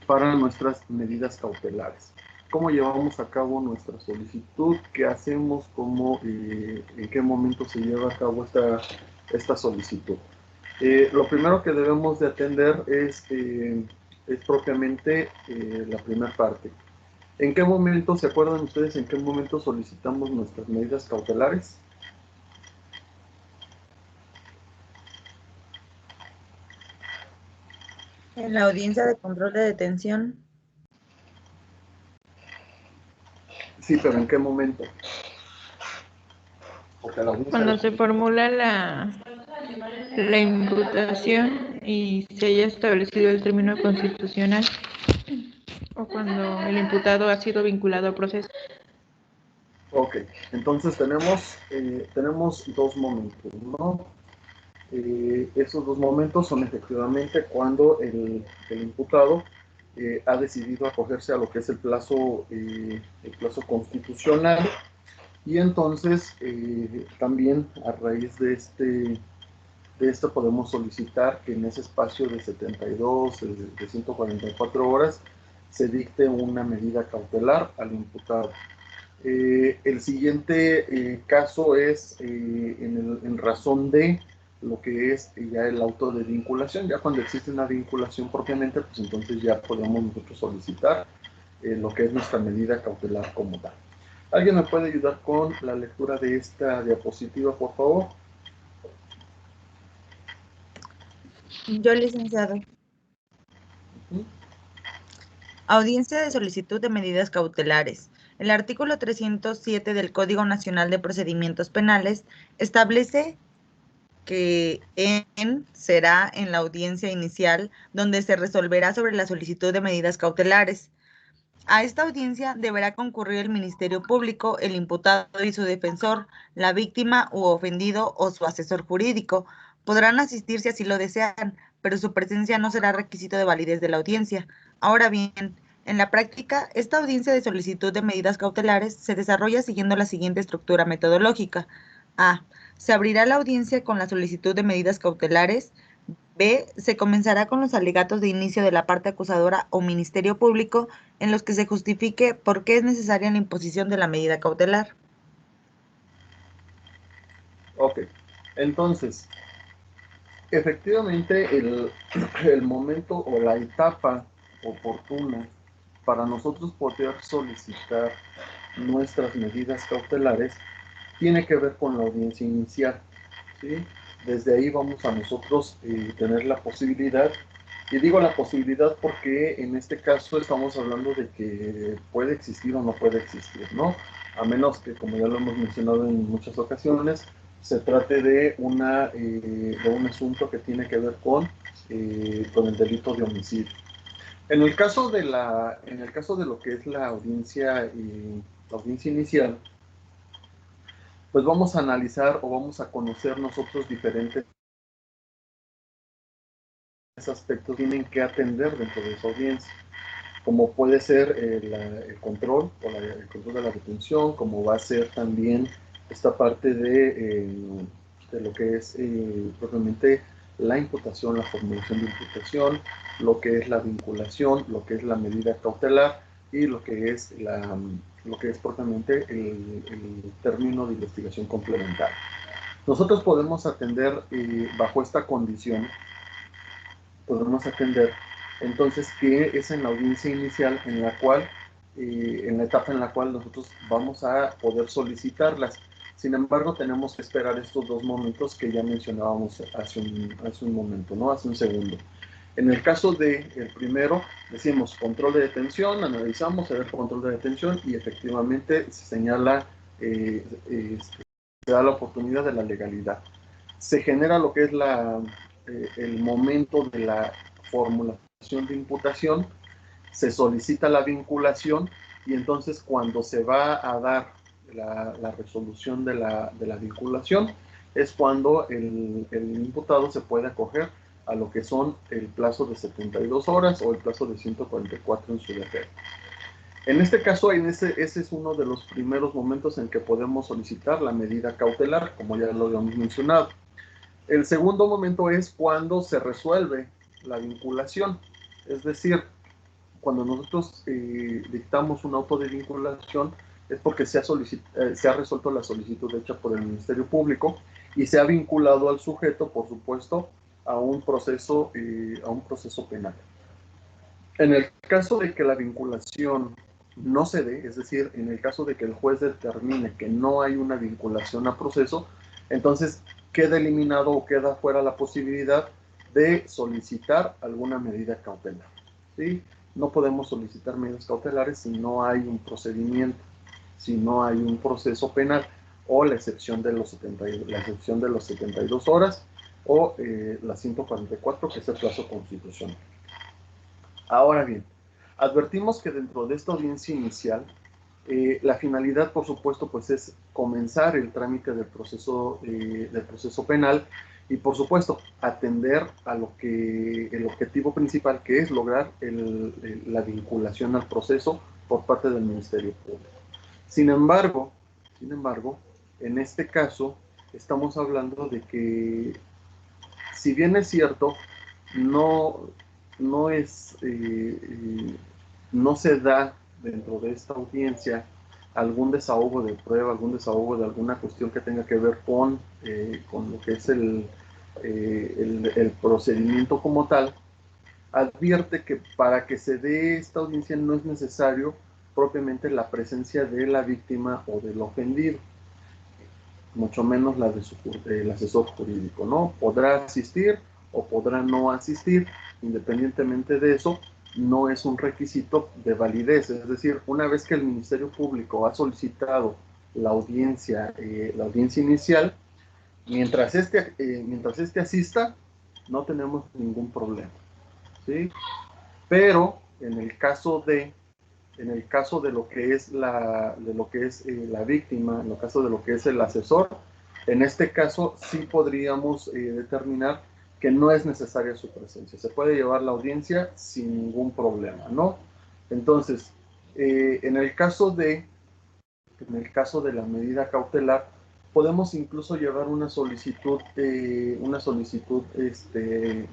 para nuestras medidas cautelares. ¿Cómo llevamos a cabo nuestra solicitud? ¿Qué hacemos? ¿En qué momento se lleva a cabo esta solicitud? Lo primero que debemos de atender es propiamente la primera parte. ¿En qué momento, se acuerdan ustedes en qué momento solicitamos nuestras medidas cautelares? En la audiencia de control de detención. Sí, pero ¿en qué momento? Cuando se formula la imputación y se haya establecido el término constitucional, o cuando el imputado ha sido vinculado al proceso. Ok, entonces tenemos dos momentos, ¿no? Esos dos momentos son efectivamente cuando el imputado ha decidido acogerse a lo que es el plazo constitucional, y entonces también a raíz de esto podemos solicitar que en ese espacio de 72, de 144 horas, se dicte una medida cautelar al imputado. El siguiente caso es en razón de lo que es ya el auto de vinculación. Ya cuando existe una vinculación propiamente, pues entonces ya podemos nosotros solicitar lo que es nuestra medida cautelar como tal. ¿Alguien me puede ayudar con la lectura de esta diapositiva, por favor? Yo, licenciado. Audiencia de solicitud de medidas cautelares. El artículo 307 del Código Nacional de Procedimientos Penales establece que será en la audiencia inicial donde se resolverá sobre la solicitud de medidas cautelares. A esta audiencia deberá concurrir el Ministerio Público, el imputado y su defensor, la víctima u ofendido o su asesor jurídico. Podrán asistir si así lo desean, pero su presencia no será requisito de validez de la audiencia. Ahora bien, en la práctica, esta audiencia de solicitud de medidas cautelares se desarrolla siguiendo la siguiente estructura metodológica. A. Se abrirá la audiencia con la solicitud de medidas cautelares. B. Se comenzará con los alegatos de inicio de la parte acusadora o Ministerio Público en los que se justifique por qué es necesaria la imposición de la medida cautelar. Ok, entonces, efectivamente el momento o la etapa oportuna para nosotros poder solicitar nuestras medidas cautelares tiene que ver con la audiencia inicial, ¿sí? Desde ahí vamos a nosotros tener la posibilidad, y digo la posibilidad porque en este caso estamos hablando de que puede existir o no puede existir, ¿no? A menos que, como ya lo hemos mencionado en muchas ocasiones, se trate de un asunto que tiene que ver con el delito de homicidio. En el caso de lo que es la audiencia inicial, pues vamos a analizar o vamos a conocer nosotros diferentes aspectos que tienen que atender dentro de esa audiencia, como puede ser el control el control de la detención, como va a ser también esta parte de lo que es propiamente la imputación, la formulación de imputación, lo que es la vinculación, lo que es la medida cautelar y lo que es propiamente el término de investigación complementaria. Nosotros podemos atender bajo esta condición, podemos atender entonces que es en la audiencia inicial en la cual, en la etapa en la cual nosotros vamos a poder solicitarlas. Sin embargo, tenemos que esperar estos dos momentos que ya mencionábamos hace un momento, ¿no? Hace un segundo. En el caso del primero, decimos control de detención, analizamos el control de detención y efectivamente se señala, se da la oportunidad de la legalidad. Se genera lo que es el momento de la formulación de imputación, se solicita la vinculación y entonces cuando se va a dar la resolución de la vinculación es cuando el imputado se puede acoger a lo que son el plazo de 72 horas o el plazo de 144 en su defecto. En este caso, ese es uno de los primeros momentos en que podemos solicitar la medida cautelar, como ya lo habíamos mencionado. El segundo momento es cuando se resuelve la vinculación. Es decir, cuando nosotros dictamos un auto de vinculación es porque se ha resuelto la solicitud hecha por el Ministerio Público y se ha vinculado al sujeto, por supuesto, a un proceso penal. En el caso de que la vinculación no se dé, es decir, en el caso de que el juez determine que no hay una vinculación a proceso, entonces queda eliminado o queda fuera la posibilidad de solicitar alguna medida cautelar, ¿sí? No podemos solicitar medidas cautelares si no hay un procedimiento, si no hay un proceso penal, o la excepción de los 72 horas, o la 144, que es el plazo constitucional. Ahora bien, advertimos que dentro de esta audiencia inicial, la finalidad, por supuesto, pues es comenzar el trámite del proceso penal y, por supuesto, atender a lo que el objetivo principal, que es lograr la vinculación al proceso por parte del Ministerio Público. Sin embargo, en este caso, estamos hablando de que, si bien es cierto, no se da dentro de esta audiencia algún desahogo de prueba, algún desahogo de alguna cuestión que tenga que ver con lo que es el procedimiento como tal. Advierte que para que se dé esta audiencia no es necesario propiamente la presencia de la víctima o del ofendido, mucho menos la de el asesor jurídico, ¿no? Podrá asistir o podrá no asistir. Independientemente de eso, no es un requisito de validez. Es decir, una vez que el Ministerio Público ha solicitado la audiencia inicial, mientras este asista, no tenemos ningún problema, ¿sí? Pero en el caso de lo que es la víctima, en el caso de lo que es el asesor, en este caso sí podríamos determinar que no es necesaria su presencia. Se puede llevar la audiencia sin ningún problema, ¿no? Entonces, en el caso de la medida cautelar, podemos incluso llevar una solicitud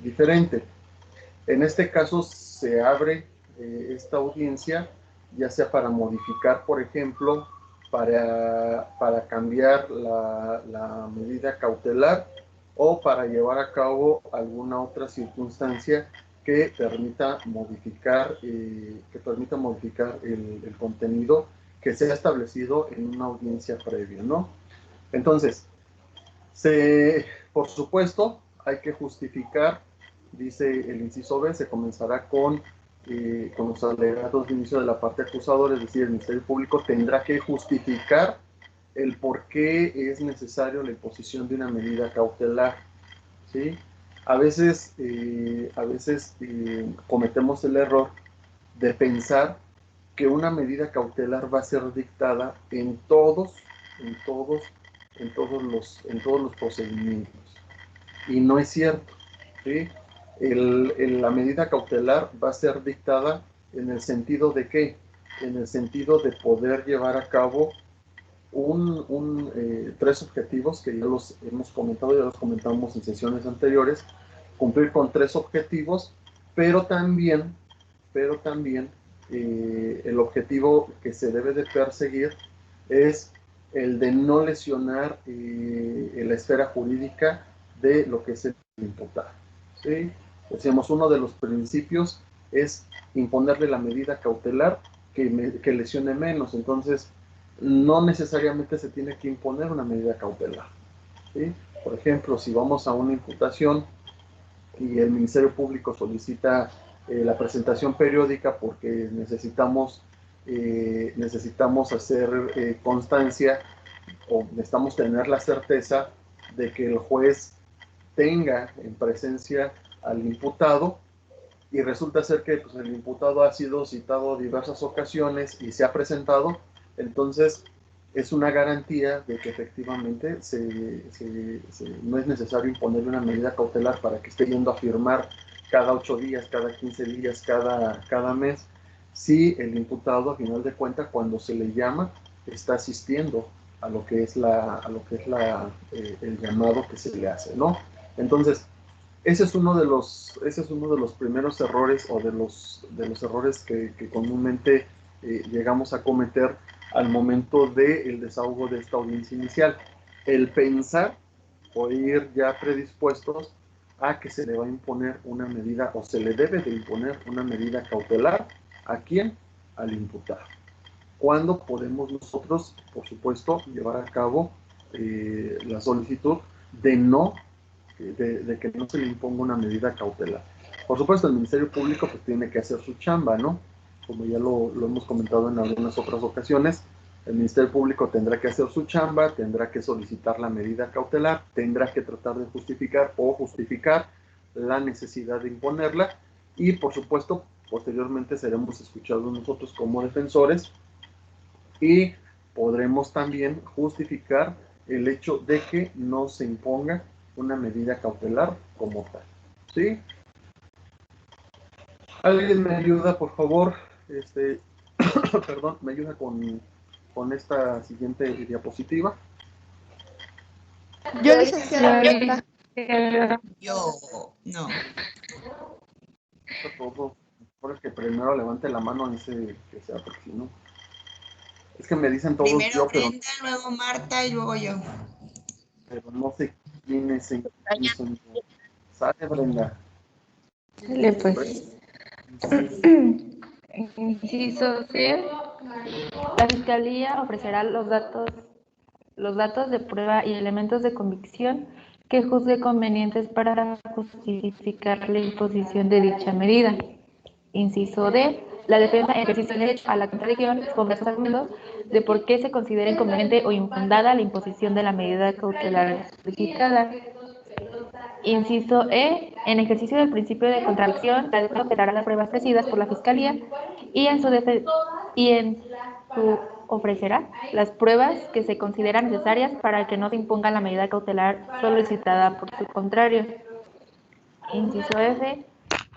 diferente. En este caso se abre esta audiencia, ya sea para modificar, por ejemplo, para cambiar la medida cautelar, o para llevar a cabo alguna otra circunstancia que permita modificar el contenido que se ha establecido en una audiencia previa, ¿no? Entonces, por supuesto, hay que justificar. Dice el inciso B, se comenzará con los alegatos de inicio de la parte acusadora, es decir, el Ministerio Público tendrá que justificar el por qué es necesario la imposición de una medida cautelar, ¿sí? A veces cometemos el error de pensar que una medida cautelar va a ser dictada en todos los procedimientos. Y no es cierto, ¿sí? La medida cautelar va a ser dictada en el sentido de ¿qué? En el sentido de poder llevar a cabo tres objetivos que ya los hemos comentado, ya los comentamos en sesiones anteriores. Cumplir con tres objetivos, pero también el objetivo que se debe de perseguir es el de no lesionar la esfera jurídica de lo que es el imputado, ¿sí? Decíamos, uno de los principios es imponerle la medida cautelar que lesione menos. Entonces, no necesariamente se tiene que imponer una medida cautelar, ¿sí? Por ejemplo, si vamos a una imputación y el Ministerio Público solicita la presentación periódica porque necesitamos hacer constancia, o necesitamos tener la certeza de que el juez tenga en presencia al imputado, y resulta ser que pues, el imputado ha sido citado diversas ocasiones y se ha presentado, entonces es una garantía de que efectivamente no es necesario imponerle una medida cautelar para que esté yendo a firmar cada 8 días, cada 15 días, cada mes, si el imputado, a final de cuentas, cuando se le llama, está asistiendo a lo que es el llamado que se le hace, ¿no? Entonces, ese es uno de los primeros errores o de los errores que comúnmente llegamos a cometer al momento del desahogo de esta audiencia inicial. El pensar o ir ya predispuestos a que se le va a imponer una medida o se le debe de imponer una medida cautelar. ¿A quién? Al imputado. ¿Cuándo podemos nosotros, por supuesto, llevar a cabo la solicitud de que no se le imponga una medida cautelar? Por supuesto, el Ministerio Público pues tiene que hacer su chamba, ¿no? Como ya lo hemos comentado en algunas otras ocasiones, el Ministerio Público tendrá que hacer su chamba, tendrá que solicitar la medida cautelar, tendrá que tratar de justificar la necesidad de imponerla y, por supuesto, posteriormente seremos escuchados nosotros como defensores y podremos también justificar el hecho de que no se imponga una medida cautelar como tal. ¿Sí? ¿Alguien me ayuda, por favor? Perdón, me ayuda con esta siguiente diapositiva. Yo, licenciada. Yo, no. Todo. Por que primero levante la mano ese que sea, porque si no. Es que me dicen todos Primero yo, pero, Brenda, luego Marta y luego yo. pero no sé quién es. Sale, Brenda. Dale, pues. Inciso C. La Fiscalía ofrecerá los datos de prueba y elementos de convicción que juzgue convenientes para justificar la imposición de dicha medida. Inciso D. La defensa ejerce el derecho a la contradicción sobre sus argumentos de por qué se considera inconveniente o infundada la imposición de la medida cautelar solicitada. Inciso E. En ejercicio del principio de contradicción, la defensa operará las pruebas ofrecidas por la Fiscalía y en su ofrecerá las pruebas que se consideran necesarias para que no se imponga la medida cautelar solicitada por su contrario. Inciso F.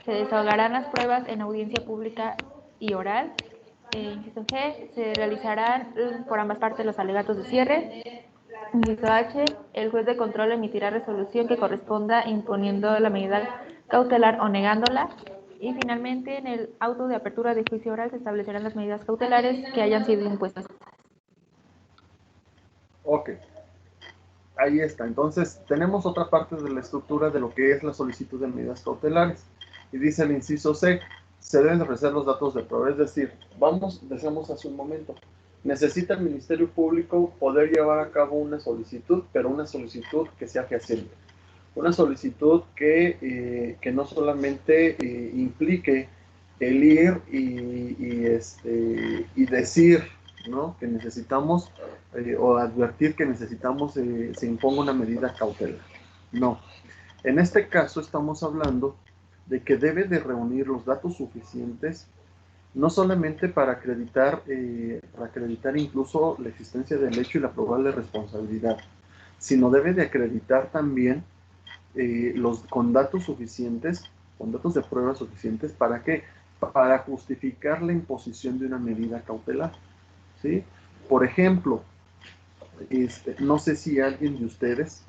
Se desahogarán las pruebas en audiencia pública y oral. Inciso G. Se realizarán por ambas partes los alegatos de cierre. Inciso H. El juez de control emitirá resolución que corresponda imponiendo la medida cautelar o negándola. Y finalmente, en el auto de apertura de juicio oral se establecerán las medidas cautelares que hayan sido impuestas. Ok. Ahí está. Entonces, tenemos otra parte de la estructura de lo que es la solicitud de medidas cautelares. Y dice el inciso C, se deben ofrecer los datos de prueba. Es decir, decíamos hace un momento, necesita el Ministerio Público poder llevar a cabo una solicitud, pero una solicitud que sea fehaciente. Una solicitud que no solamente implique el ir y decir, ¿no?, que necesitamos o advertir que necesitamos se imponga una medida cautelar. No. En este caso estamos hablando de que debe de reunir los datos suficientes, no solamente para acreditar incluso la existencia del hecho y la probable responsabilidad, sino debe de acreditar también con datos suficientes, con datos de prueba suficientes, ¿para qué? Para justificar la imposición de una medida cautelar, ¿sí? Por ejemplo, no sé si alguien de ustedes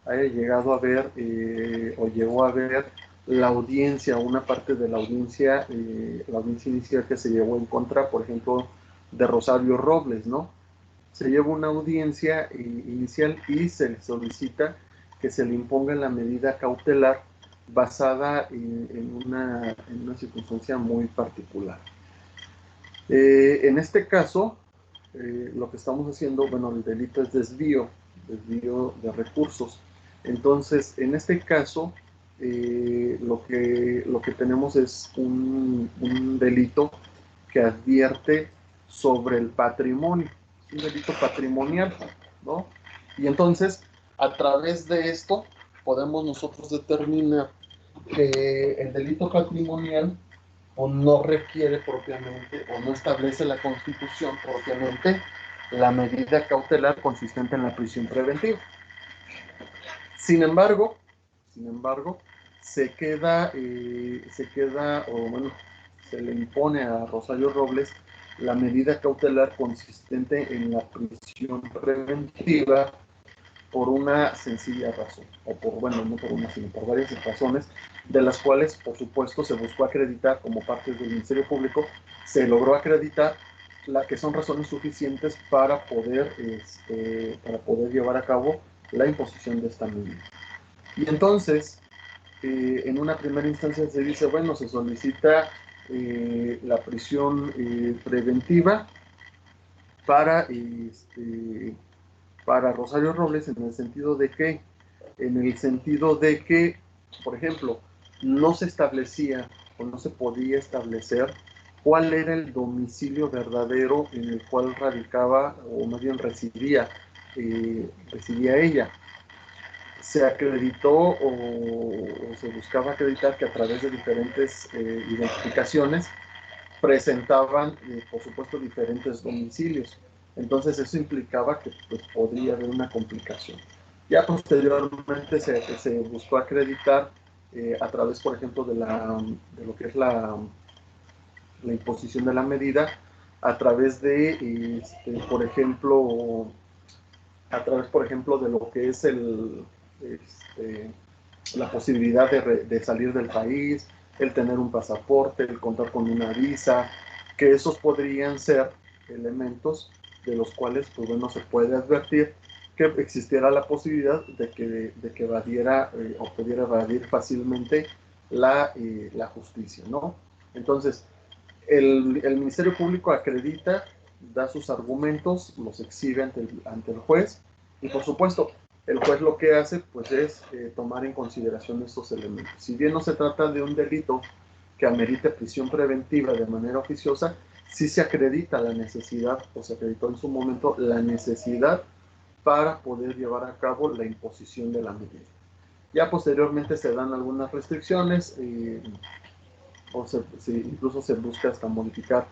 haya llegado a ver o llegó a ver la audiencia, una parte de la audiencia inicial que se llevó en contra, por ejemplo, de Rosario Robles, ¿no? Se lleva una audiencia inicial y se le solicita que se le imponga la medida cautelar basada en una circunstancia muy particular. En este caso, lo que estamos haciendo, bueno, el delito es desvío de recursos. Entonces, en este caso, lo que tenemos es un delito que advierte sobre el patrimonio, un delito patrimonial, ¿no? Y entonces, a través de esto, podemos nosotros determinar que el delito patrimonial o no requiere propiamente o no establece la Constitución propiamente la medida cautelar consistente en la prisión preventiva. Sin embargo, se queda, o bueno, se le impone a Rosario Robles la medida cautelar consistente en la prisión preventiva por una sencilla razón, o por, bueno, no por una, sino por varias razones, de las cuales, por supuesto, se buscó acreditar como parte del Ministerio Público, se logró acreditar que son razones suficientes para poder llevar a cabo la imposición de esta medida. Y entonces, en una primera instancia se dice, bueno, se solicita la prisión preventiva para, para Rosario Robles en el sentido de que, por ejemplo, no se establecía o no se podía establecer cuál era el domicilio verdadero en el cual radicaba, o más bien residía ella. Se acreditó o se buscaba acreditar que a través de diferentes identificaciones presentaban, por supuesto, diferentes domicilios. Entonces eso implicaba que pues, podría haber una complicación. Ya posteriormente se buscó acreditar a través, por ejemplo, de lo que es la imposición de la medida, a través de, por ejemplo, de lo que es la posibilidad de salir del país, el tener un pasaporte, el contar con una visa, que esos podrían ser elementos de los cuales, pues bueno, se puede advertir que existiera la posibilidad de que evadiera o pudiera evadir fácilmente la justicia, ¿no? Entonces, el Ministerio Público acredita, da sus argumentos, los exhibe ante el juez, y por supuesto, el juez lo que hace pues es tomar en consideración estos elementos. Si bien no se trata de un delito que amerite prisión preventiva de manera oficiosa, sí se acredita la necesidad, o se acreditó en su momento la necesidad para poder llevar a cabo la imposición de la medida. Ya posteriormente se dan algunas restricciones, incluso se busca hasta modificar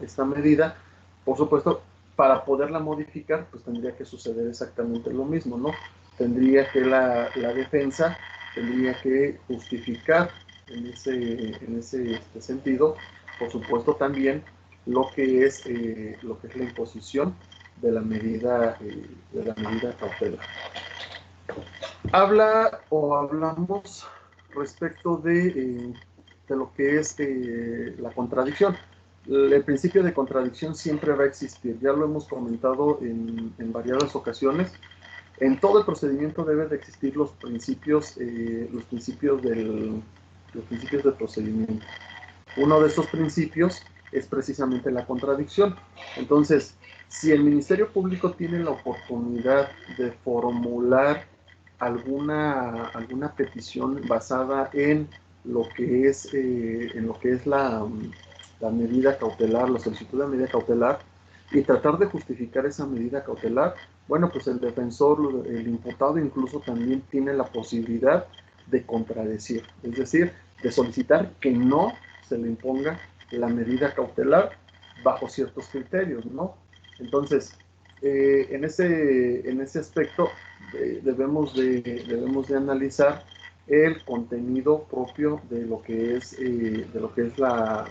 esta medida. Por supuesto, para poderla modificar, pues tendría que suceder exactamente lo mismo, ¿no? Tendría que la defensa tendría que justificar en ese sentido, por supuesto, también lo que es la imposición de la medida cautelar. Hablamos respecto de lo que es la contradicción. El principio de contradicción siempre va a existir, ya lo hemos comentado en variadas ocasiones. En todo el procedimiento deben de existir los principios del procedimiento. Uno de esos principios es precisamente la contradicción. Entonces, si el Ministerio Público tiene la oportunidad de formular alguna petición basada en lo que es, la medida cautelar, la solicitud de medida cautelar, y tratar de justificar esa medida cautelar, bueno, pues el defensor, el imputado incluso también tiene la posibilidad de contradecir, es decir, de solicitar que no se le imponga la medida cautelar bajo ciertos criterios, ¿no? Entonces, en ese aspecto debemos de analizar el contenido propio de lo que es la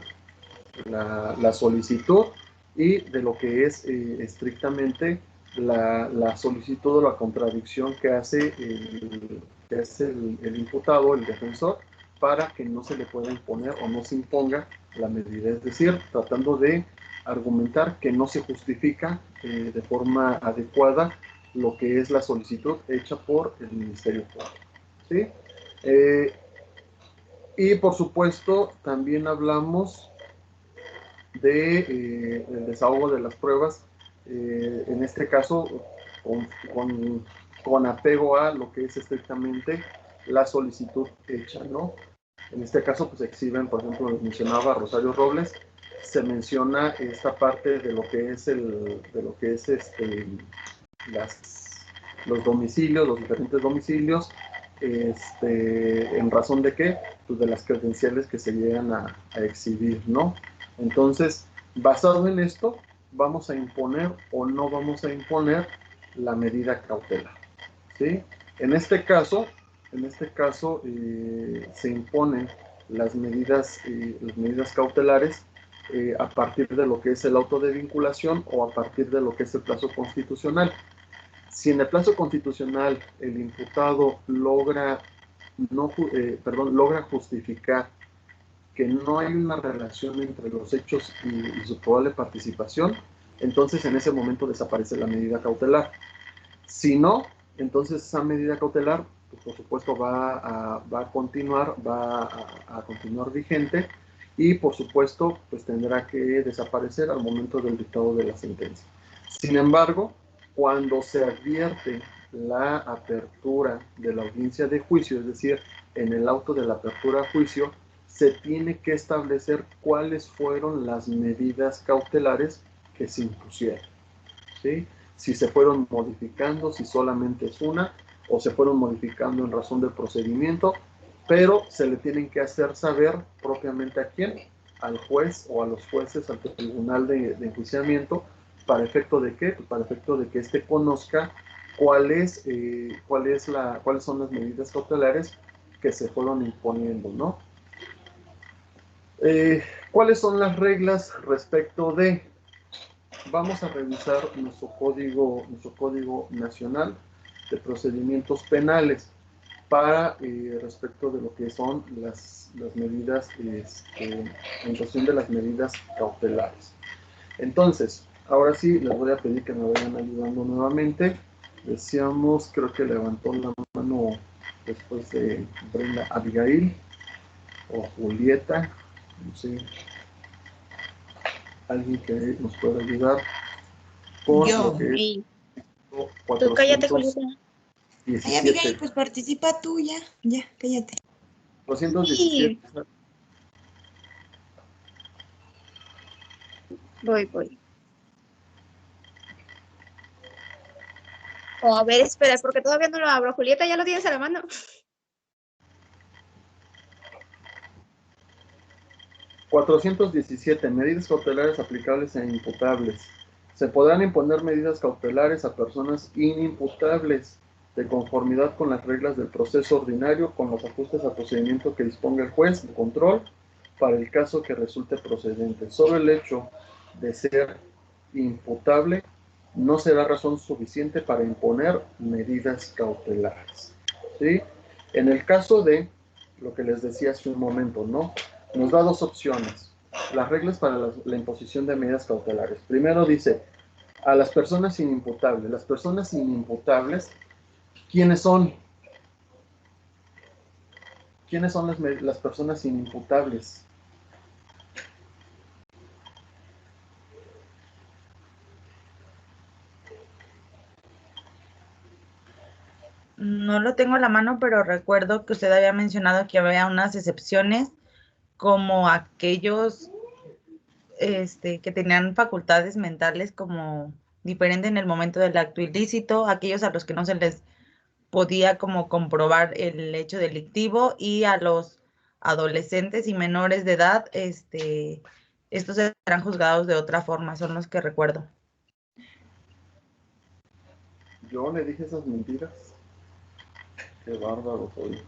solicitud, y de lo que es estrictamente la solicitud o la contradicción que hace el imputado, el defensor, para que no se le pueda imponer o no se imponga la medida. Es decir, tratando de argumentar que no se justifica de forma adecuada lo que es la solicitud hecha por el Ministerio Público, ¿sí? Y por supuesto, también hablamos el desahogo de las pruebas, en este caso con apego a lo que es estrictamente la solicitud hecha, ¿no? En este caso, pues exhiben, por ejemplo, mencionaba Rosario Robles, se menciona esta parte de lo que es los domicilios, los diferentes domicilios, en razón de qué, pues de las credenciales que se llegan a exhibir, ¿no? Entonces, basado en esto, vamos a imponer o no vamos a imponer la medida cautelar, ¿sí? En este caso se imponen las medidas cautelares a partir de lo que es el auto de vinculación o a partir de lo que es el plazo constitucional. Si en el plazo constitucional el imputado logra, logra justificar que no hay una relación entre los hechos y su probable participación, entonces en ese momento desaparece la medida cautelar. Si no, entonces esa medida cautelar, pues, por supuesto, va a continuar vigente y, por supuesto, pues tendrá que desaparecer al momento del dictado de la sentencia. Sin embargo, cuando se advierte la apertura de la audiencia de juicio, es decir, en el auto de la apertura a juicio, se tiene que establecer cuáles fueron las medidas cautelares que se impusieron, ¿sí? Si se fueron modificando, si solamente es una, o se fueron modificando en razón del procedimiento, pero se le tienen que hacer saber propiamente a quién, al juez o a los jueces, al tribunal de enjuiciamiento, ¿para efecto de qué? Para efecto de que éste conozca cuáles son las medidas cautelares que se fueron imponiendo, ¿no? ¿Cuáles son las reglas respecto de? Vamos a revisar nuestro código nacional de procedimientos penales para respecto de lo que son las medidas, en cuestión de las medidas cautelares. Entonces, ahora sí, les voy a pedir que me vayan ayudando nuevamente. Decíamos, creo que levantó la mano después de Brenda Abigail o Julieta, no sé, alguien que nos pueda ayudar con Yo. lo que es Ey, tú 417. cállate, Julieta. Ay, Abigail, pues participa tú ya, cállate. 417. Sí, voy. Oh, a ver, espera, porque todavía no lo abro. Julieta, ¿ya lo tienes a la mano? 417. Medidas cautelares aplicables e imputables. Se podrán imponer medidas cautelares a personas inimputables de conformidad con las reglas del proceso ordinario, con los ajustes a procedimiento que disponga el juez de control para el caso que resulte procedente. Sobre el hecho de ser imputable, no será razón suficiente para imponer medidas cautelares, ¿sí? En el caso de lo que les decía hace un momento, ¿no? Nos da dos opciones. Las reglas para la imposición de medidas cautelares. Primero dice, a las personas inimputables. Las personas inimputables, ¿quiénes son? ¿Quiénes son las personas inimputables? No lo tengo a la mano, pero recuerdo que usted había mencionado que había unas excepciones como aquellos que tenían facultades mentales como diferente en el momento del acto ilícito, aquellos a los que no se les podía como comprobar el hecho delictivo y a los adolescentes y menores de edad, estos serán juzgados de otra forma, son los que recuerdo. Yo le dije esas mentiras. Qué bárbaro soy.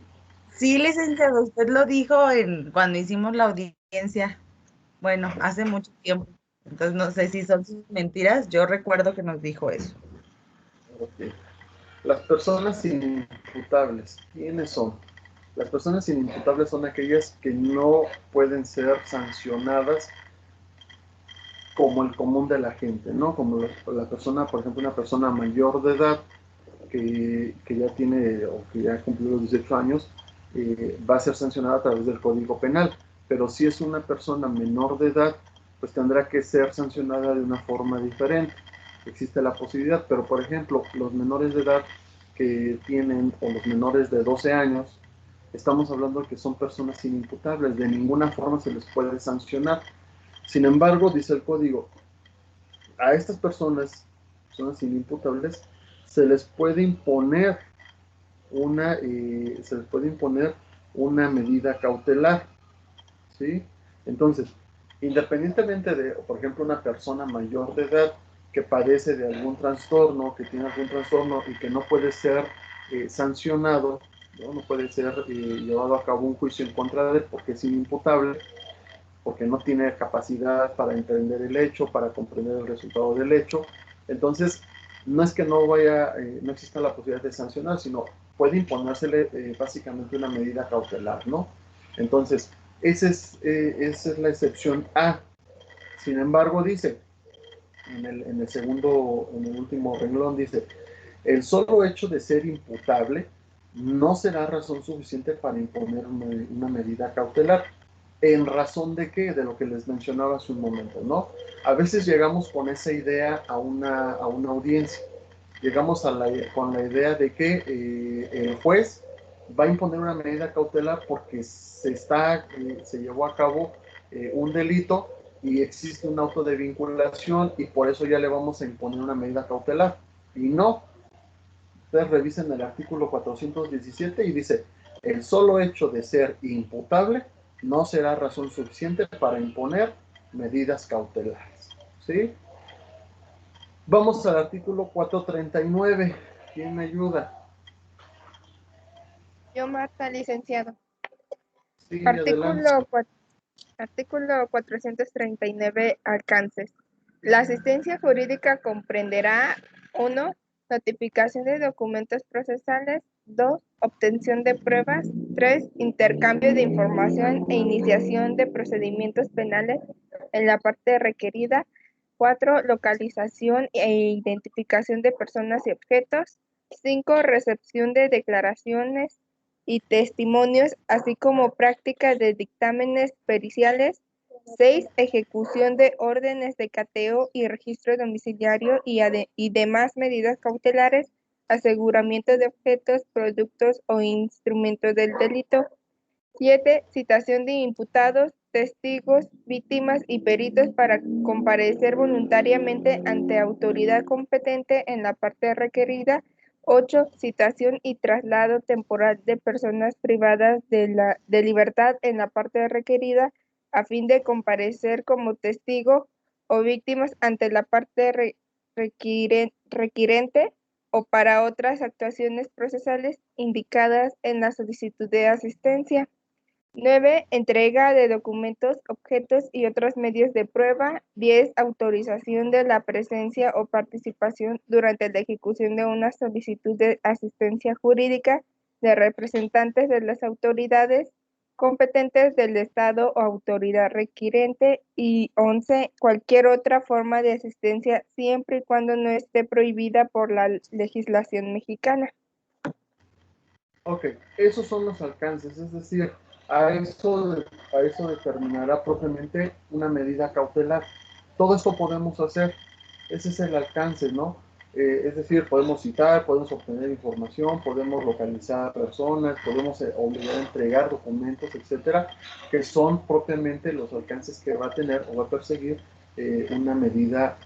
Sí, licenciado, usted lo dijo cuando hicimos la audiencia, bueno, hace mucho tiempo. Entonces no sé si son sus mentiras, yo recuerdo que nos dijo eso. Okay. Las personas inimputables, ¿quiénes son? Las personas inimputables son aquellas que no pueden ser sancionadas como el común de la gente, ¿no? Como la persona, por ejemplo, una persona mayor de edad que ya tiene o que ya cumplió los 18 años, va a ser sancionada a través del Código Penal. Pero si es una persona menor de edad, pues tendrá que ser sancionada de una forma diferente. Existe la posibilidad, pero por ejemplo, los menores de edad que tienen, o los menores de 12 años, estamos hablando de que son personas inimputables, de ninguna forma se les puede sancionar. Sin embargo, dice el código, a estas personas inimputables, se les puede imponer una medida cautelar, ¿sí? Entonces, independientemente de, por ejemplo, una persona mayor de edad que padece de algún trastorno, que tiene algún trastorno y que no puede ser sancionado, no puede ser llevado a cabo un juicio en contra de él porque es inimputable, porque no tiene capacidad para entender el hecho, para comprender el resultado del hecho. Entonces, no es que no exista la posibilidad de sancionar, sino puede imponérsele básicamente una medida cautelar, ¿no? Entonces, esa es la excepción A. Sin embargo, dice, en el último renglón, dice, el solo hecho de ser imputable no será razón suficiente para imponer una medida cautelar. ¿En razón de qué? De lo que les mencionaba hace un momento, ¿no? A veces llegamos con esa idea a una audiencia. Llegamos con la idea de que el juez va a imponer una medida cautelar porque se llevó a cabo un delito y existe un auto de vinculación y por eso ya le vamos a imponer una medida cautelar. Y no. Ustedes revisen el artículo 417 y dice, el solo hecho de ser imputable no será razón suficiente para imponer medidas cautelares. ¿Sí? Vamos al artículo 439. ¿Quién me ayuda? Yo, Marta, licenciado. Sí, adelante. Artículo 439, alcances. La asistencia jurídica comprenderá 1. Notificación de documentos procesales. 2. Obtención de pruebas. 3. Intercambio de información e iniciación de procedimientos penales en la parte requerida. 4. Localización e identificación de personas y objetos. 5. Recepción de declaraciones y testimonios, así como práctica de dictámenes periciales. 6. Ejecución de órdenes de cateo y registro domiciliario y demás medidas cautelares, aseguramiento de objetos, productos o instrumentos del delito. 7. Citación de imputados, testigos, víctimas y peritos para comparecer voluntariamente ante autoridad competente en la parte requerida. 8. Citación y traslado temporal de personas privadas de libertad en la parte requerida a fin de comparecer como testigo o víctimas ante la parte requirente o para otras actuaciones procesales indicadas en la solicitud de asistencia. 9. Entrega de documentos, objetos y otros medios de prueba. 10. Autorización de la presencia o participación durante la ejecución de una solicitud de asistencia jurídica de representantes de las autoridades competentes del Estado o autoridad requirente. Y 11. Cualquier otra forma de asistencia siempre y cuando no esté prohibida por la legislación mexicana. Ok, esos son los alcances, es decir, a eso determinará propiamente una medida cautelar. Todo esto podemos hacer, ese es el alcance, ¿no? Es decir, podemos citar, podemos obtener información, podemos localizar personas, podemos obligar a entregar documentos, etcétera, que son propiamente los alcances que va a tener o va a perseguir una medida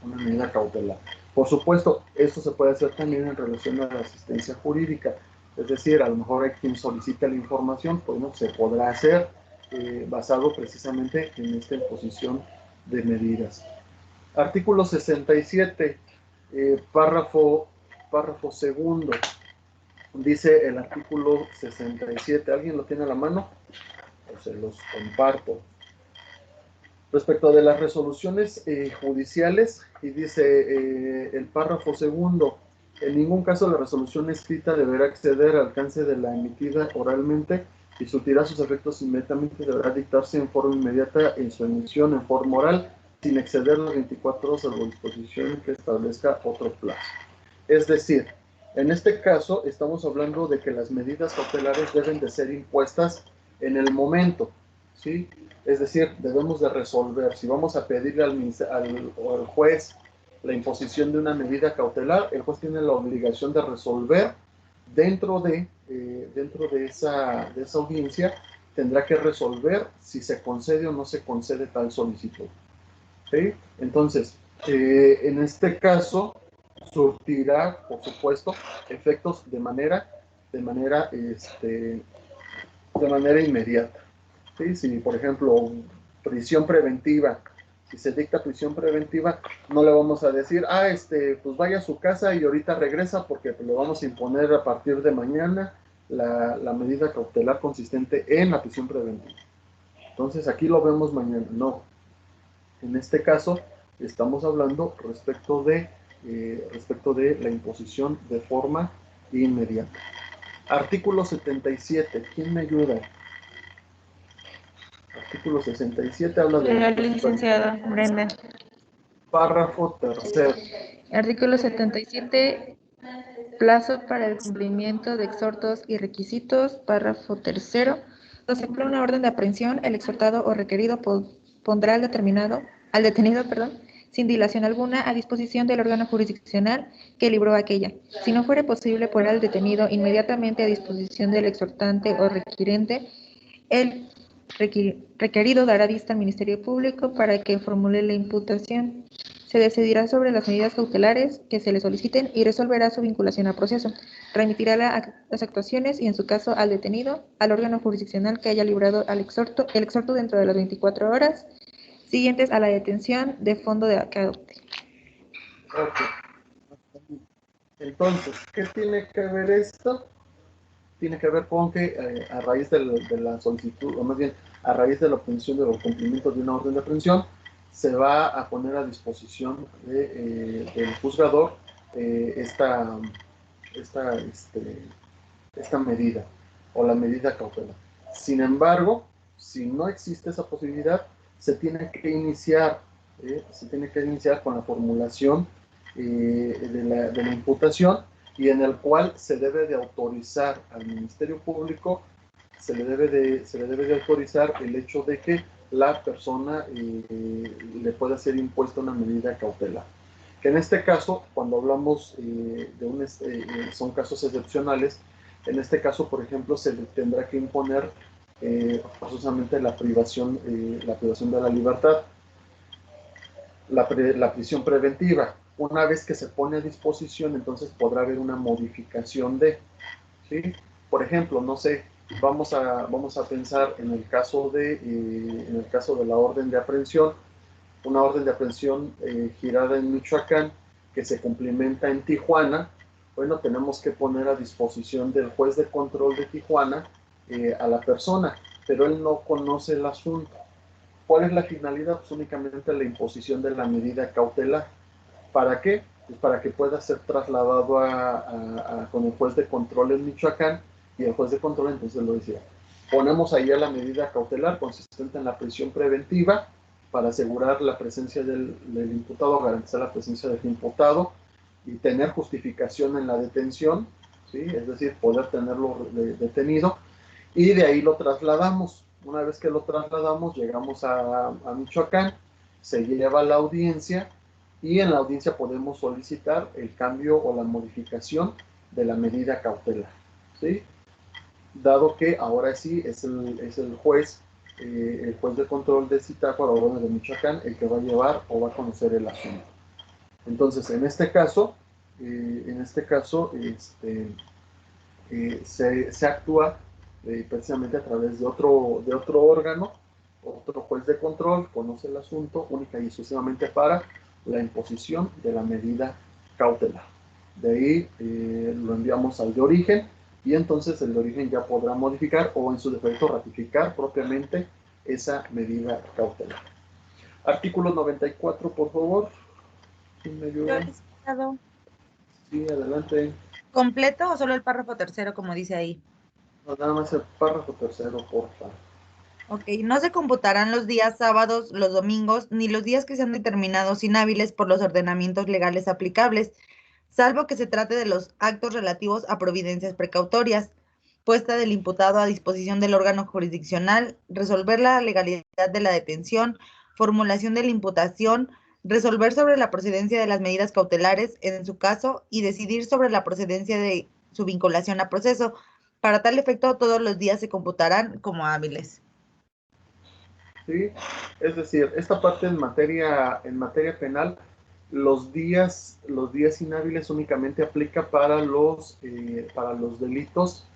cautelar. Por supuesto, esto se puede hacer también en relación a la asistencia jurídica. Es decir, a lo mejor hay quien solicita la información, pues no se podrá hacer basado precisamente en esta imposición de medidas. Artículo 67, párrafo segundo. Dice el artículo 67. ¿Alguien lo tiene a la mano? O se los comparto. Respecto de las resoluciones judiciales, y dice el párrafo segundo, en ningún caso la resolución escrita deberá exceder al alcance de la emitida oralmente y surtirá sus efectos inmediatamente. Deberá dictarse en forma inmediata en su emisión en forma oral, sin exceder las 24 horas a la disposición que establezca otro plazo. Es decir, en este caso estamos hablando de que las medidas cautelares deben de ser impuestas en el momento, ¿sí? Es decir, debemos de resolver. Si vamos a pedirle al juez la imposición de una medida cautelar, el juez tiene la obligación de resolver dentro de esa audiencia, tendrá que resolver si se concede o no se concede tal solicitud. ¿Sí? Entonces, en este caso, surtirá, por supuesto, efectos de manera inmediata. ¿Sí? Si, por ejemplo, prisión preventiva, si se dicta prisión preventiva, no le vamos a decir, pues vaya a su casa y ahorita regresa porque le vamos a imponer a partir de mañana la medida cautelar consistente en la prisión preventiva. Entonces aquí lo vemos mañana. No. En este caso estamos hablando respecto de la imposición de forma inmediata. Artículo 77. ¿Quién me ayuda? Artículo 67 habla de... La licenciada Brenda. Párrafo tercero. Artículo 77. Plazo para el cumplimiento de exhortos y requisitos. Párrafo tercero. Cuando se cumpla una orden de aprehensión, el exhortado o requerido pondrá al detenido, sin dilación alguna, a disposición del órgano jurisdiccional que libró aquella. Si no fuere posible poner al detenido inmediatamente a disposición del exhortante o requirente, el requerido dará vista al Ministerio Público para que formule la imputación. Se decidirá sobre las medidas cautelares que se le soliciten y resolverá su vinculación a proceso. Remitirá las actuaciones y, en su caso, al detenido, al órgano jurisdiccional que haya librado el exhorto dentro de las 24 horas siguientes a la detención de fondo de que adopte. Ok. Entonces, ¿qué tiene que ver esto? Tiene que ver con que a raíz de la solicitud, o más bien a raíz de la obtención de los cumplimientos de una orden de aprehensión, se va a poner a disposición del juzgador esta medida o la medida cautelar. Sin embargo, si no existe esa posibilidad, se tiene que iniciar con la formulación de la imputación, y en el cual se debe de autorizar al Ministerio Público, se le debe de autorizar el hecho de que la persona le pueda ser impuesta una medida cautelar. Que en este caso, cuando hablamos son casos excepcionales. En este caso, por ejemplo, se le tendrá que imponer forzosamente la privación de la libertad, la prisión preventiva. Una vez que se pone a disposición, entonces podrá haber una modificación ¿sí? Por ejemplo, no sé, vamos a pensar en el caso de la orden de aprehensión, una orden de aprehensión girada en Michoacán que se cumplimenta en Tijuana. Bueno, tenemos que poner a disposición del juez de control de Tijuana a la persona, pero él no conoce el asunto. ¿Cuál es la finalidad? Pues únicamente la imposición de la medida cautelar. ¿Para qué? Pues para que pueda ser trasladado con el juez de control en Michoacán, y el juez de control entonces lo decía. Ponemos ahí a la medida cautelar consistente en la prisión preventiva para asegurar la presencia del imputado, garantizar la presencia del imputado y tener justificación en la detención, ¿sí? Es decir, poder tenerlo detenido, y de ahí lo trasladamos. Una vez que lo trasladamos, llegamos a Michoacán, se lleva a la audiencia, y en la audiencia podemos solicitar el cambio o la modificación de la medida cautelar, ¿sí? Dado que ahora sí es el juez de control de Zitácuaro, o de Michoacán, el que va a llevar o va a conocer el asunto. Entonces, en este caso, se actúa precisamente a través de otro órgano, otro juez de control, conoce el asunto única y exclusivamente para la imposición de la medida cautelar. De ahí lo enviamos al de origen, y entonces el de origen ya podrá modificar o en su defecto ratificar propiamente esa medida cautelar. Artículo 94, por favor. ¿Quién me ayuda? Sí, adelante. ¿Completo o solo el párrafo tercero, como dice ahí? No, nada más el párrafo tercero, por favor. Ok, no se computarán los días sábados, los domingos, ni los días que sean determinados inhábiles por los ordenamientos legales aplicables, salvo que se trate de los actos relativos a providencias precautorias, puesta del imputado a disposición del órgano jurisdiccional, resolver la legalidad de la detención, formulación de la imputación, resolver sobre la procedencia de las medidas cautelares en su caso y decidir sobre la procedencia de su vinculación a proceso. Para tal efecto, todos los días se computarán como hábiles. ¿Sí? Es decir, esta parte en materia penal, los días inhábiles únicamente aplica para los delitos,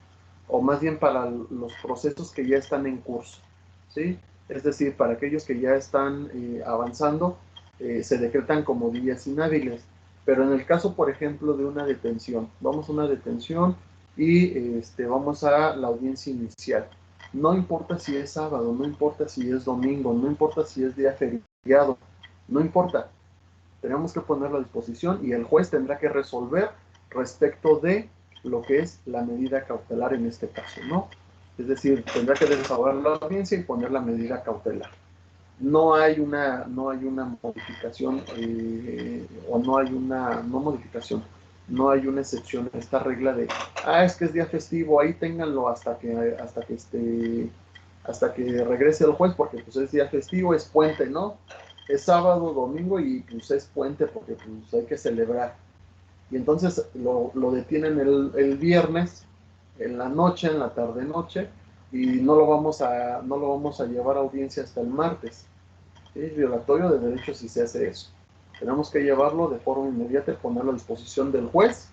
o más bien para los procesos que ya están en curso, ¿sí? Es decir, para aquellos que ya están avanzando, se decretan como días inhábiles. Pero en el caso, por ejemplo, de una detención, vamos a una detención y vamos a la audiencia inicial. No importa si es sábado, no importa si es domingo, no importa si es día feriado, no importa. Tenemos que ponerlo a disposición y el juez tendrá que resolver respecto de lo que es la medida cautelar en este caso, ¿no? Es decir, tendrá que desahogar la audiencia y poner la medida cautelar. No hay una modificación o no hay una, no modificación, no hay una excepción a esta regla de, es que es día festivo, ahí ténganlo hasta que regrese el juez, porque pues es día festivo, es puente, ¿no? Es sábado, domingo y pues es puente porque pues hay que celebrar. Y entonces lo detienen el viernes, en la noche, en la tarde-noche, y no lo vamos a llevar a audiencia hasta el martes. Es violatorio de derechos si se hace eso. Tenemos que llevarlo de forma inmediata y ponerlo a disposición del juez,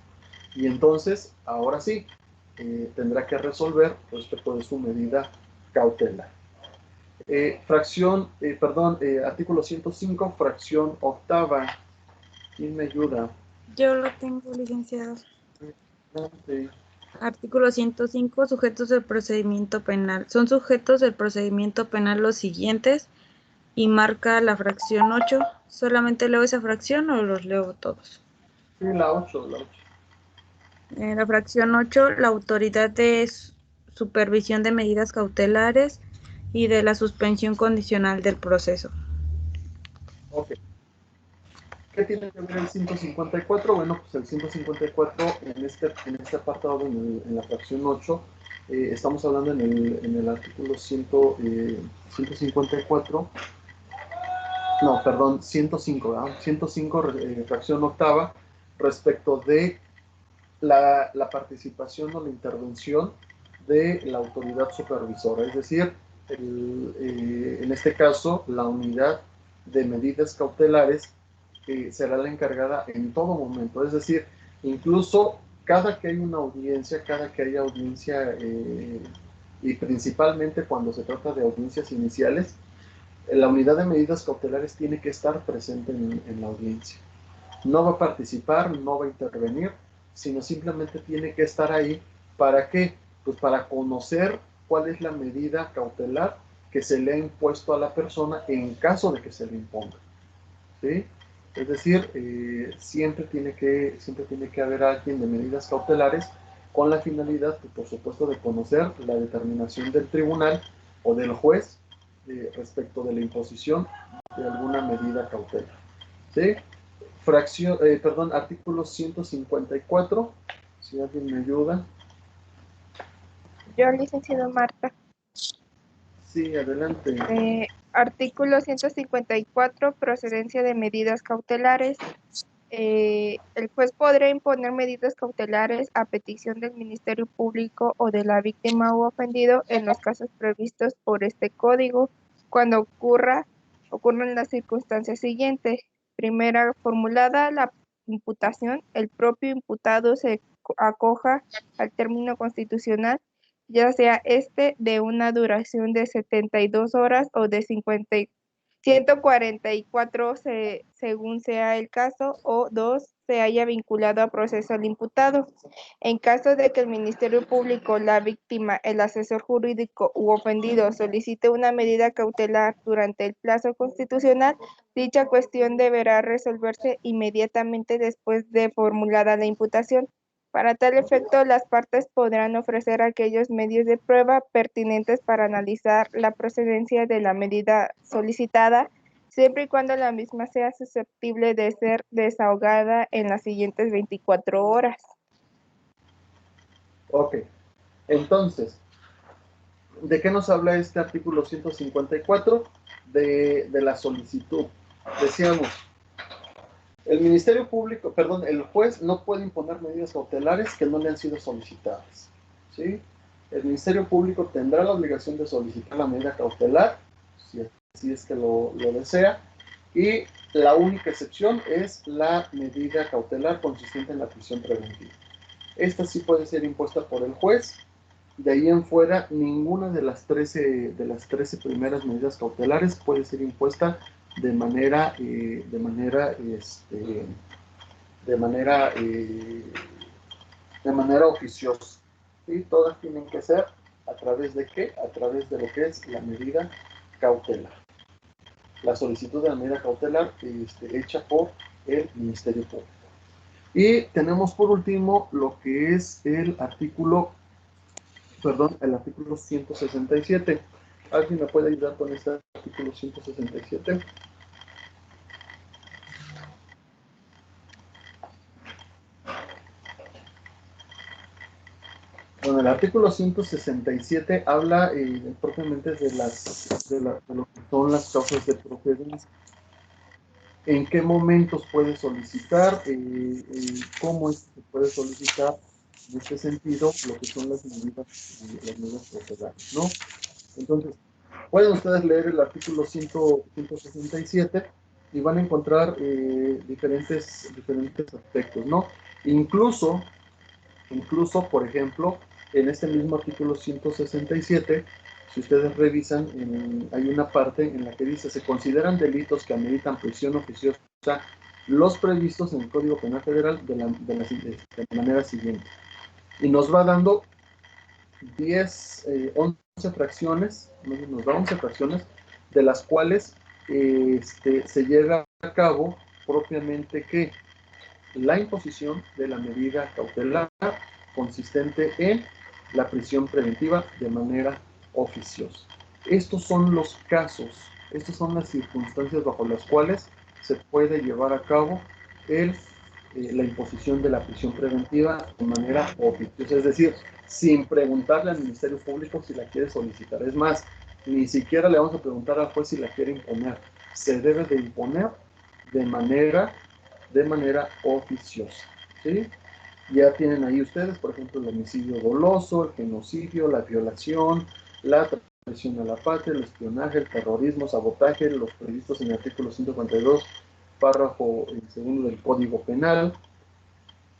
y entonces, ahora sí, tendrá que resolver respecto de su medida cautelar. Artículo 105, fracción octava. ¿Quién me ayuda? Yo lo tengo, licenciado. Sí. Artículo 105, sujetos del procedimiento penal. Son sujetos del procedimiento penal los siguientes y marca la fracción 8. ¿Solamente leo esa fracción o los leo todos? Sí, la 8. La fracción 8, la autoridad de supervisión de medidas cautelares y de la suspensión condicional del proceso. Ok. ¿Qué tiene que ver el 154? Bueno, pues el 154 en este apartado, en la fracción 8, estamos hablando en el artículo 154, no, perdón, 105, ¿verdad? 105, fracción octava, respecto de la participación o la intervención de la autoridad supervisora, es decir, en este caso, la unidad de medidas cautelares será la encargada en todo momento, es decir, incluso cada que hay una audiencia, y principalmente cuando se trata de audiencias iniciales, la unidad de medidas cautelares tiene que estar presente en la audiencia. No va a participar, no va a intervenir, sino simplemente tiene que estar ahí. ¿Para qué? Pues para conocer cuál es la medida cautelar que se le ha impuesto a la persona en caso de que se le imponga, ¿sí? Es decir, siempre tiene que haber alguien de medidas cautelares con la finalidad, pues, por supuesto, de conocer la determinación del tribunal o del juez respecto de la imposición de alguna medida cautelar, ¿sí? Artículo 154, si alguien me ayuda. Yo, licenciado Marta. Sí, adelante. Artículo 154, procedencia de medidas cautelares. El juez podrá imponer medidas cautelares a petición del Ministerio Público o de la víctima u ofendido en los casos previstos por este código, cuando ocurran las circunstancias siguientes. Primera, formulada la imputación, el propio imputado se acoja al término constitucional, ya sea de una duración de 72 horas o de 144 según sea el caso, o 2, se haya vinculado a proceso al imputado. En caso de que el Ministerio Público, la víctima, el asesor jurídico u ofendido solicite una medida cautelar durante el plazo constitucional, dicha cuestión deberá resolverse inmediatamente después de formulada la imputación. Para tal efecto, las partes podrán ofrecer aquellos medios de prueba pertinentes para analizar la procedencia de la medida solicitada, siempre y cuando la misma sea susceptible de ser desahogada en las siguientes 24 horas. Ok, entonces, ¿de qué nos habla este artículo 154? De la solicitud. Decíamos, el juez no puede imponer medidas cautelares que no le han sido solicitadas, ¿sí? El Ministerio Público tendrá la obligación de solicitar la medida cautelar, si así es que lo desea, y la única excepción es la medida cautelar consistente en la prisión preventiva. Esta sí puede ser impuesta por el juez. De ahí en fuera, ninguna de las 13 primeras medidas cautelares puede ser impuesta de manera oficiosa. ¿Sí? Todas tienen que ser ¿A través de qué? A través de lo que es la medida cautelar. La solicitud de la medida cautelar hecha por el Ministerio Público. Y tenemos por último lo que es el artículo 167. ¿Alguien me puede ayudar con este artículo 167? Bueno, el artículo 167 habla propiamente de lo que son las causas de procedencia. ¿En qué momentos puede solicitar? ¿Cómo es que se puede solicitar? En este sentido, lo que son las medidas procesales, ¿no? Entonces, pueden ustedes leer el artículo 167 y van a encontrar diferentes aspectos, ¿no? Incluso, por ejemplo, en este mismo artículo 167, si ustedes revisan, hay una parte en la que dice, se consideran delitos que ameritan prisión oficiosa los previstos en el Código Penal Federal de manera siguiente. Y nos va dando 11 fracciones, nos da 11 fracciones, de las cuales se lleva a cabo propiamente que la imposición de la medida cautelar consistente en la prisión preventiva de manera oficiosa. Estos son los casos, estas son las circunstancias bajo las cuales se puede llevar a cabo la imposición de la prisión preventiva de manera oficiosa, es decir, sin preguntarle al Ministerio Público si la quiere solicitar. Es más, ni siquiera le vamos a preguntar al juez si la quiere imponer. Se debe de imponer de manera oficiosa, ¿sí? Ya tienen ahí ustedes, por ejemplo, el homicidio doloso, el genocidio, la violación, la traición a la patria, el espionaje, el terrorismo, sabotaje, los previstos en el artículo 142, párrafo segundo del Código Penal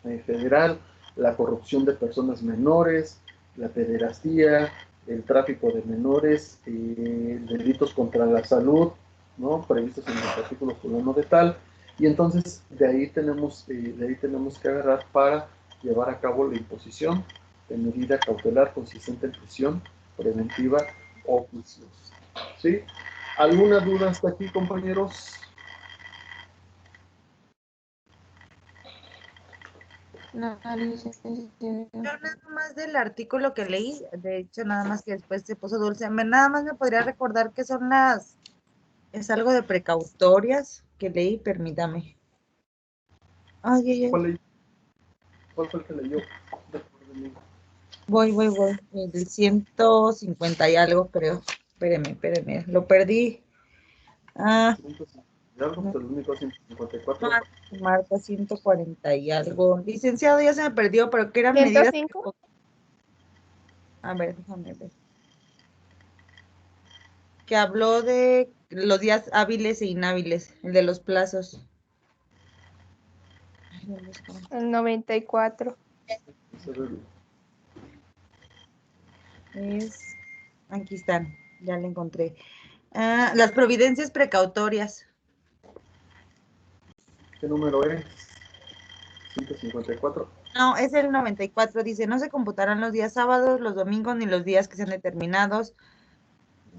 Federal, la corrupción de personas menores, la pederastía, el tráfico de menores, delitos contra la salud, ¿no? Previstos en el artículo fulano de tal. Y entonces de ahí tenemos que agarrar para llevar a cabo la imposición de medida cautelar consistente en prisión preventiva oficiosa. ¿Sí? ¿Alguna duda hasta aquí, compañeros? No, Yo nada más del artículo que leí, de hecho nada más que después se puso dulce, nada más me podría recordar que son es algo de precautorias que leí, permítame. Ay. ¿Cuál fue el que leyó? Voy, el 150 y algo, creo. Espéreme, lo perdí. El único 154. Marta, 140 y algo. Licenciado, ya se me perdió, pero que eran medidas. 105. A ver, déjame ver. Que habló de los días hábiles e inhábiles, el de los plazos. El 94. Aquí están, ya lo encontré. Las providencias precautorias. ¿Qué número es? 154. No, es el 94. Dice, no se computarán los días sábados, los domingos, ni los días que sean determinados.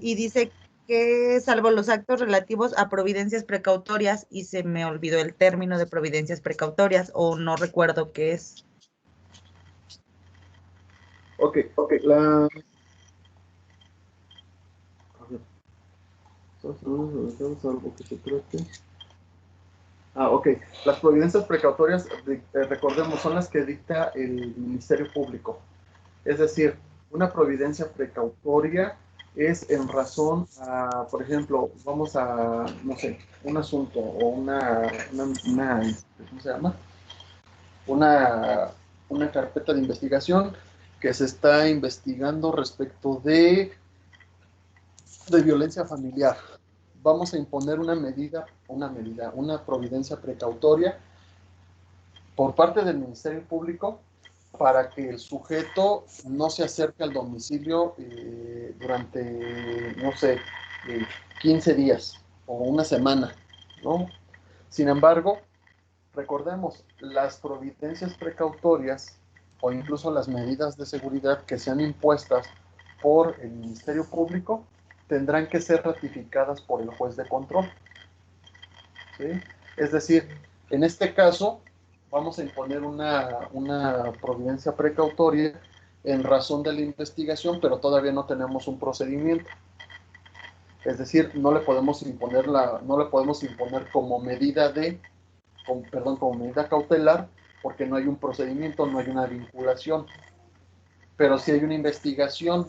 Y dice que salvo los actos relativos a providencias precautorias, y se me olvidó el término de providencias precautorias, o no recuerdo qué es. Ok. Ok. Las providencias precautorias, recordemos, son las que dicta el Ministerio Público. Es decir, una providencia precautoria es en razón a, por ejemplo, vamos a, no sé, un asunto o ¿cómo se llama? Una carpeta de investigación que se está investigando respecto de violencia familiar. Vamos a imponer una providencia precautoria por parte del Ministerio Público para que el sujeto no se acerque al domicilio durante, no sé, 15 días o una semana, ¿no? Sin embargo, recordemos, las providencias precautorias o incluso las medidas de seguridad que sean impuestas por el Ministerio Público tendrán que ser ratificadas por el juez de control. ¿Sí? Es decir, en este caso vamos a imponer una providencia precautoria en razón de la investigación, pero todavía no tenemos un procedimiento. Es decir, no le podemos imponer como medida como medida cautelar, porque no hay un procedimiento, no hay una vinculación. Pero si hay una investigación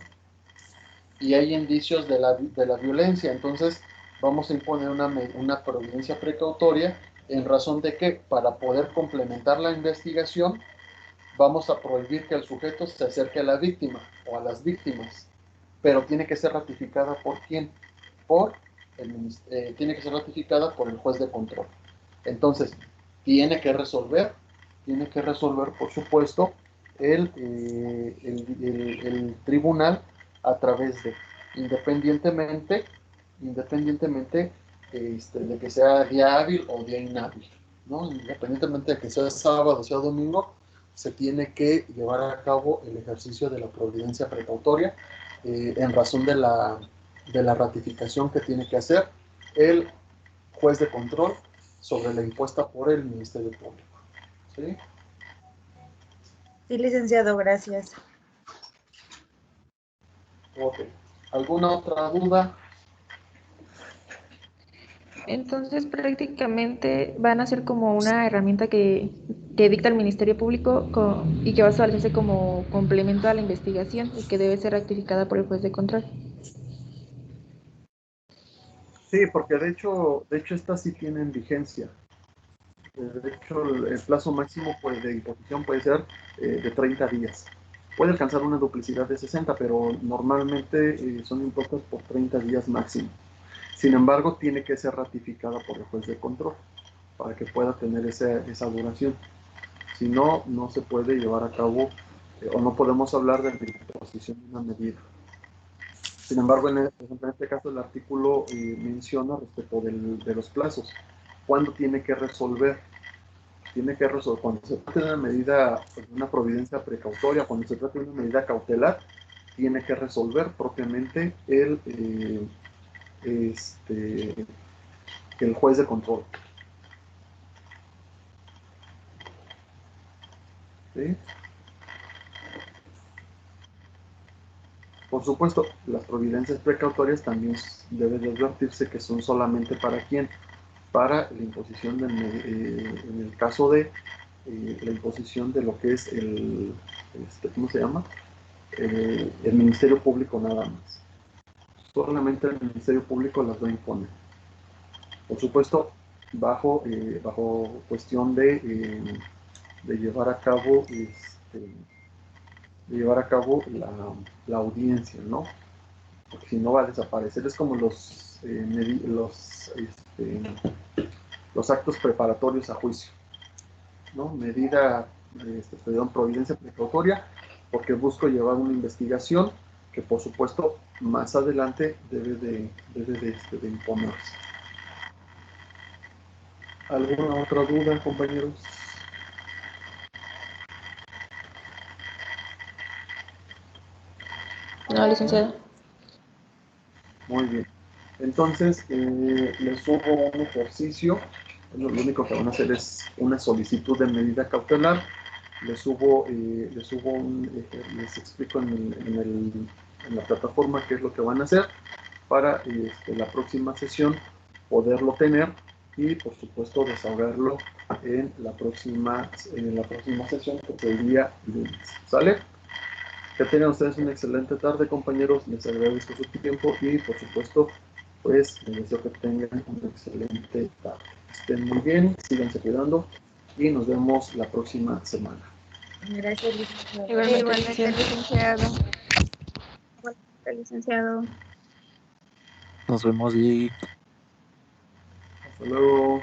y hay indicios de la violencia, entonces vamos a imponer una providencia precautoria en razón de que para poder complementar la investigación vamos a prohibir que el sujeto se acerque a la víctima o a las víctimas, pero tiene que ser ratificada ¿por quién? Tiene que ser ratificada por el juez de control. Entonces, tiene que resolver, por supuesto, el tribunal a través de, independientemente de que sea día hábil o día inhábil, ¿no? Independientemente de que sea sábado o sea domingo, se tiene que llevar a cabo el ejercicio de la providencia precautoria en razón de la ratificación que tiene que hacer el juez de control sobre la impuesta por el Ministerio Público. ¿Sí? Sí, licenciado, gracias. Ok. ¿Alguna otra duda? Entonces, prácticamente van a ser como una herramienta que dicta el Ministerio Público y que va a establecerse como complemento a la investigación y que debe ser ratificada por el juez de control. Sí, porque de hecho estas sí tienen vigencia. De hecho, el plazo máximo de imposición puede ser de 30 días. Puede alcanzar una duplicidad de 60, pero normalmente son impuestos por 30 días máximo. Sin embargo, tiene que ser ratificada por el juez de control para que pueda tener esa duración. Si no, no se puede llevar a cabo o no podemos hablar de la imposición de una medida. Sin embargo, en este caso el artículo menciona respecto de los plazos. ¿Cuándo tiene que resolver? Cuando se trata de una medida, una providencia precautoria, cuando se trata de una medida cautelar, tiene que resolver propiamente el juez de control. ¿Sí? Por supuesto, las providencias precautorias también debe de advertirse que son solamente para quién, para la imposición en el caso de la imposición de lo que es ¿cómo se llama? El Ministerio Público nada más. Solamente el Ministerio Público las va a imponer. Por supuesto, bajo cuestión de llevar a cabo la audiencia, ¿no? Porque si no va a desaparecer. Es como los actos preparatorios a juicio, ¿no? Providencia precautoria, porque busco llevar una investigación que por supuesto más adelante debe de imponerse. ¿Alguna otra duda, compañeros? No, licenciado. Muy bien. Entonces, les subo un ejercicio. Lo único que van a hacer es una solicitud de medida cautelar. Les explico en la plataforma qué es lo que van a hacer para la próxima sesión poderlo tener y, por supuesto, desahogarlo en la próxima sesión, que sería lunes. ¿Sale? Que tengan ustedes una excelente tarde, compañeros. Les agradezco su tiempo y, por supuesto, pues les deseo que tengan una excelente tarde. Estén muy bien, síganse cuidando y nos vemos la próxima semana. Gracias, licenciado. Igualmente, licenciado. Licenciado. Nos vemos y Hasta luego.